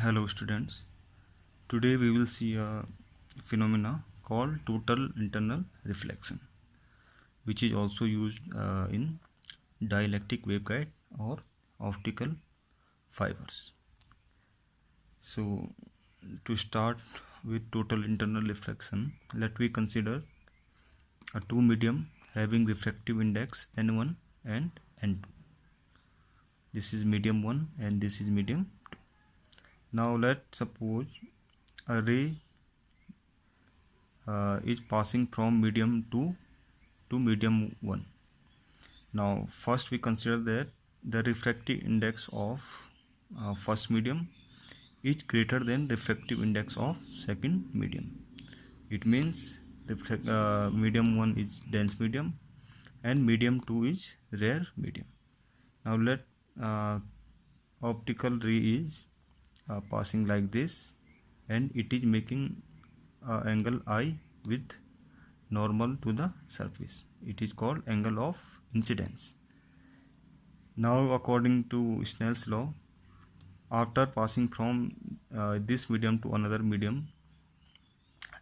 Hello students. Today we will see a phenomena called total internal reflection, which is also used in dielectric waveguide or optical fibers. So to start with total internal reflection, let we consider a two medium having refractive index n1 and n2. This is medium 1 and this is medium 2. Now let's suppose a ray is passing from medium 2 to medium 1. Now first we consider that the refractive index of first medium is greater than refractive index of second medium. It means medium 1 is dense medium and medium 2 is rare medium. Now let uh, optical ray is passing like this, and it is making angle I with normal to the surface. It is called angle of incidence. Now according to Snell's law, after passing from this medium to another medium,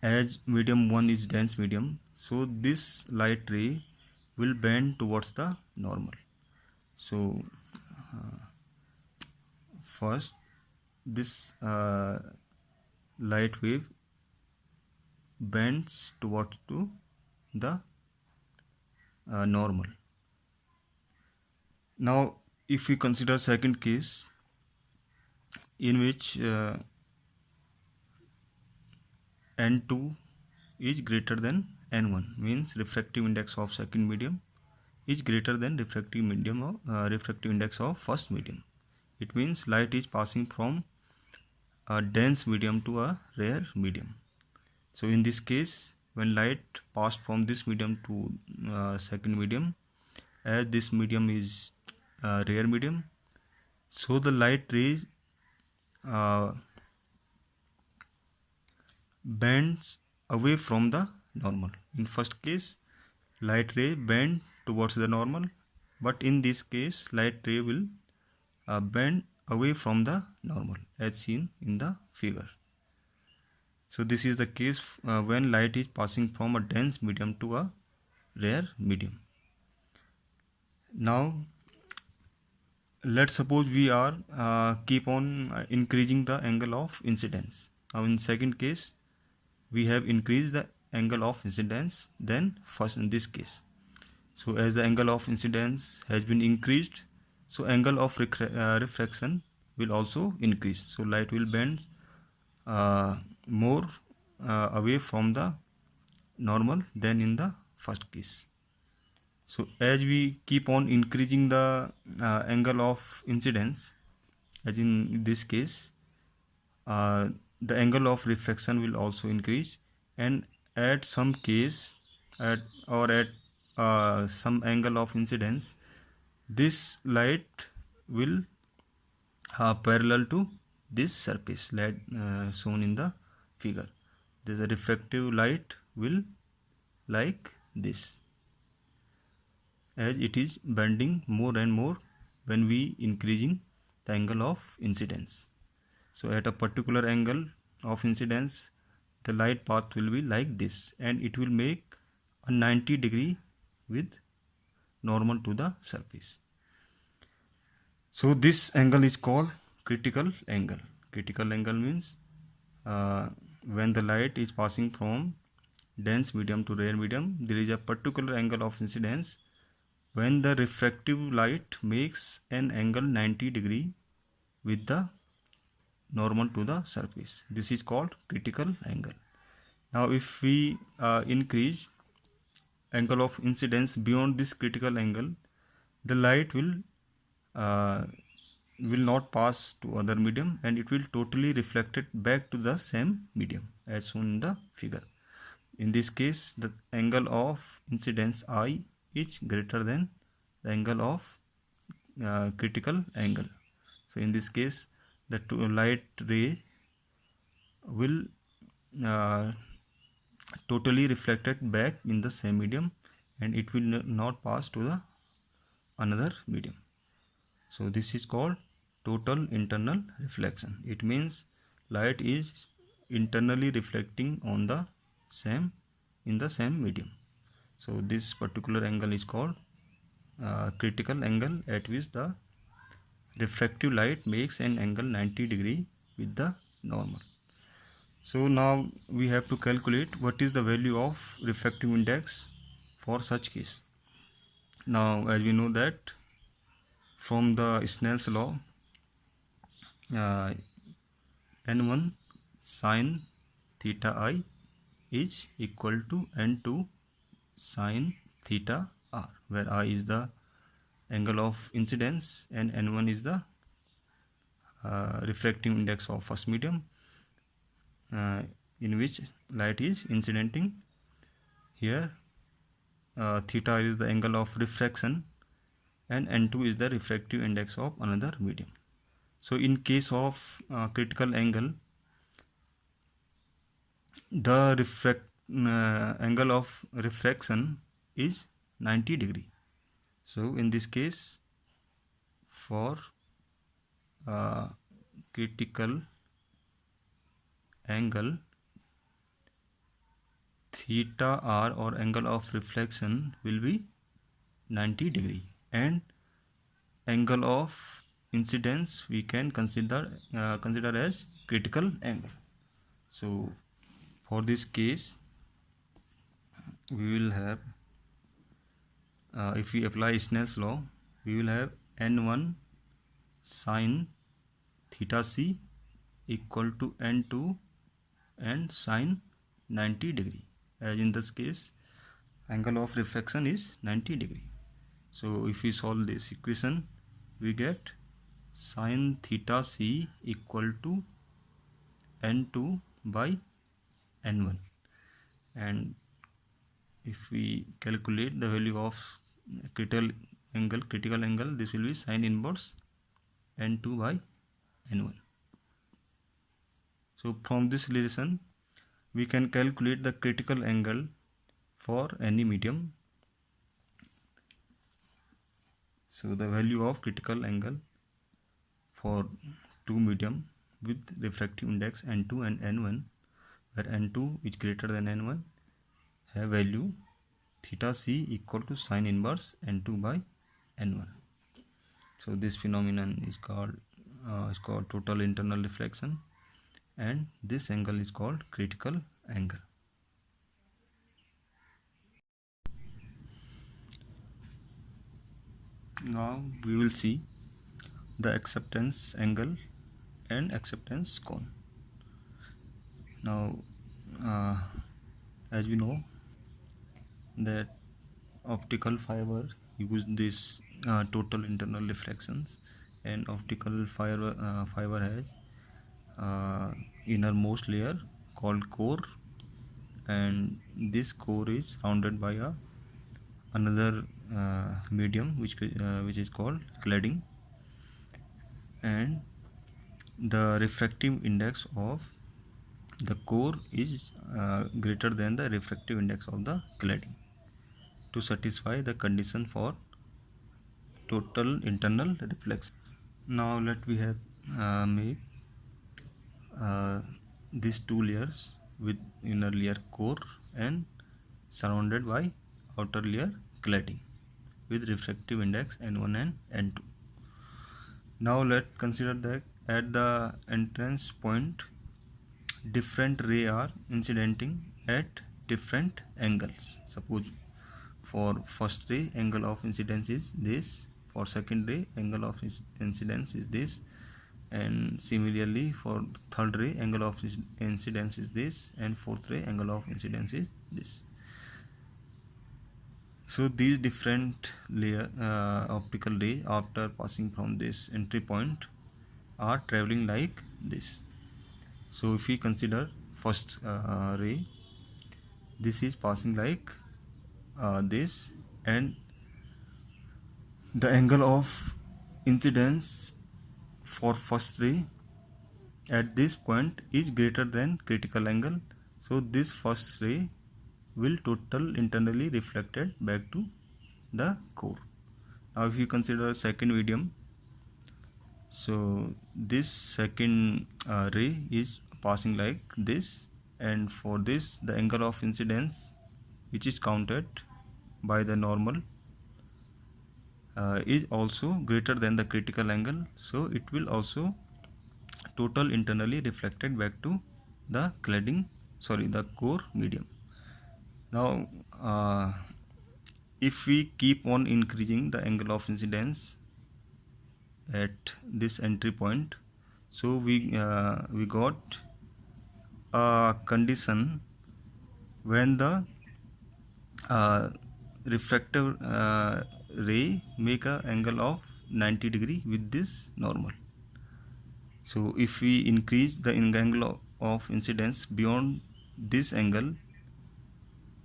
as medium 1 is dense medium, so this light ray will bend towards the normal. So first this light wave bends towards to the normal. Now if we consider second case in which n2 is greater than n1, means refractive index of second medium is greater than refractive index of first medium. It means light is passing from a dense medium to a rare medium. So in this case, when light passed from this medium to second medium, as this medium is rare medium, so the light rays bends away from the normal. In first case, light ray bend towards the normal, but in this case light ray will bend away from the normal as seen in the figure. So this is the case when light is passing from a dense medium to a rare medium. Now let's suppose we are keep on increasing the angle of incidence. Now in second case we have increased the angle of incidence than first in this case. So as the angle of incidence has been increased, so angle of refraction will also increase. So light will bend more away from the normal than in the first case. So as we keep on increasing the angle of incidence, as in this case, the angle of refraction will also increase, and at some case at some angle of incidence, this light will parallel to this surface light shown in the figure. The refractive light will like this, as it is bending more and more when we increasing the angle of incidence. So at a particular angle of incidence, the light path will be like this, and it will make a 90-degree with normal to the surface. So this angle is called critical angle. Critical angle means when the light is passing from dense medium to rare medium, there is a particular angle of incidence when the refractive light makes an angle 90-degree with the normal to the surface. This is called critical angle. Now if we increase angle of incidence beyond this critical angle, the light will not pass to other medium, and it will totally reflected back to the same medium as shown in the figure. In this case, the angle of incidence I is greater than the angle of critical angle. So in this case, the light ray will totally reflected back in the same medium, and it will not pass to the another medium. So this is called total internal reflection. It means light is internally reflecting on the same medium. So this particular angle is called critical angle at which the refractive light makes an angle 90 degree with the normal. So now we have to calculate what is the value of refractive index for such case. Now as we know that from the Snell's law, n1 sin theta I is equal to n2 sin theta r, where I is the angle of incidence and n1 is the refractive index of first medium in which light is incidenting. Here theta is the angle of refraction and n2 is the refractive index of another medium. So in case of critical angle, the angle of refraction is 90 degree. So in this case, for critical angle, theta r or angle of reflection will be 90 degree, and angle of incidence we can consider as critical angle. So for this case we will have, if we apply Snell's law, we will have n1 sin theta c equal to n2 and sin 90 degree, as in this case angle of refraction is 90 degree. So if we solve this equation, we get sin theta c equal to n2 by n1, and if we calculate the value of critical angle, this will be sin inverse n2 by n1. So from this relation we can calculate the critical angle for any medium. So the value of critical angle for two medium with refractive index n2 and n1, where n2 is greater than n1, have value theta c equal to sin inverse n2 by n1. So this phenomenon is called total internal reflection, and this angle is called critical angle. Now we will see the acceptance angle and acceptance cone. Now as we know that optical fiber use this total internal reflections, and optical fiber has innermost layer called core, and this core is surrounded by another medium which is called cladding, and the refractive index of the core is greater than the refractive index of the cladding to satisfy the condition for total internal reflection. Now let we have made these two layers with inner layer core and surrounded by outer layer cladding with refractive index n1 and n2. Now let's consider that at the entrance point different ray are incidenting at different angles. Suppose for first ray angle of incidence is this, for second ray angle of incidence is this, and similarly for third ray angle of incidence is this, and fourth ray angle of incidence is this. So these different layer optical ray after passing from this entry point are traveling like this. So if we consider first ray, this is passing like this, and the angle of incidence for first ray at this point is greater than critical angle. So this first ray will total internally reflected back to the core. Now if you consider second medium, So this second ray is passing like this, and for this the angle of incidence which is counted by the normal is also greater than the critical angle, so it will also total internally reflected back to the the core medium. Now if we keep on increasing the angle of incidence at this entry point, so we got a condition when the uh, refractive ray make a angle of 90 degree with this normal. So if we increase the angle of incidence beyond this angle,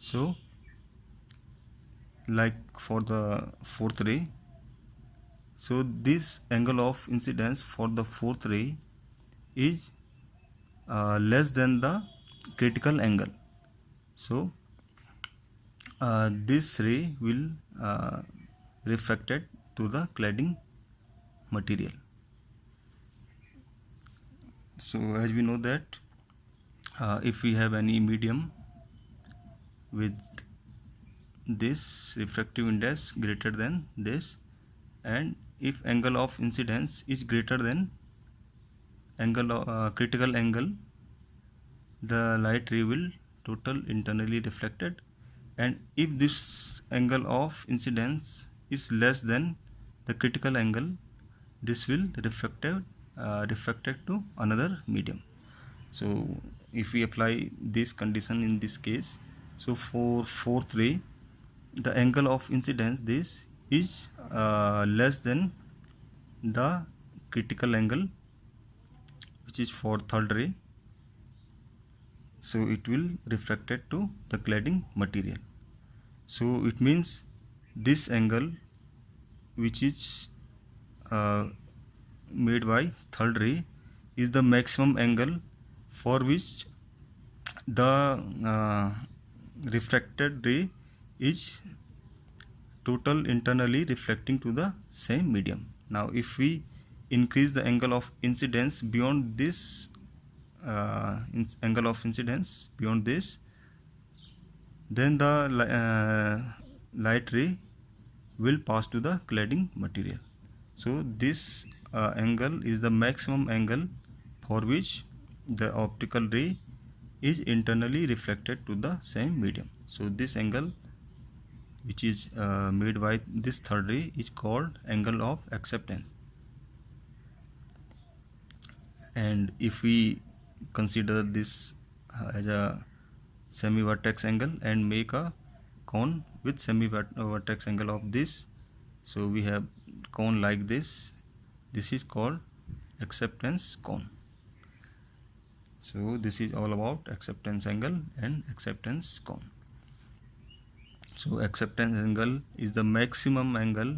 so like for the fourth ray, so this angle of incidence for the fourth ray is less than the critical angle. So this ray will refracted to the cladding material. So as we know that if we have any medium with this refractive index greater than this, and if angle of incidence is greater than critical angle, the light ray will total internally reflected, and if this angle of incidence is less than the critical angle, this will reflected to another medium. So if we apply this condition in this case, so for fourth ray the angle of incidence this is less than the critical angle which is for third ray, so it will reflected to the cladding material. So it means this angle which is made by third ray is the maximum angle for which the refracted ray is total internally reflecting to the same medium. Now if we increase the angle of incidence beyond this angle of incidence beyond this, then the light ray will pass to the cladding material. So this angle is the maximum angle for which the optical ray is internally reflected to the same medium. So this angle which is made by this third ray is called angle of acceptance. And if we consider this as a semi-vertex angle and make a cone with semi-vertex angle of this, so we have cone like this is called acceptance cone. So this is all about acceptance angle and acceptance cone. So acceptance angle is the maximum angle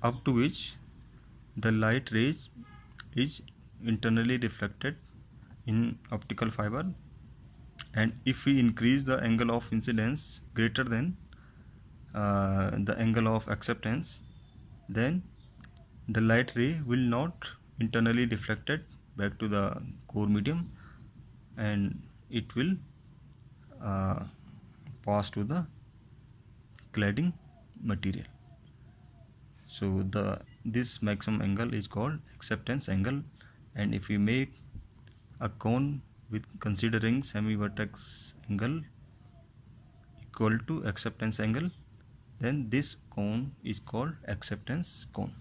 up to which the light rays is internally reflected in optical fiber, and if we increase the angle of incidence greater than the angle of acceptance, then the light ray will not internally reflected back to the core medium, and it will pass to the cladding material. So this maximum angle is called acceptance angle, and if we make a cone with considering semi-vertex angle equal to acceptance angle, then this cone is called acceptance cone.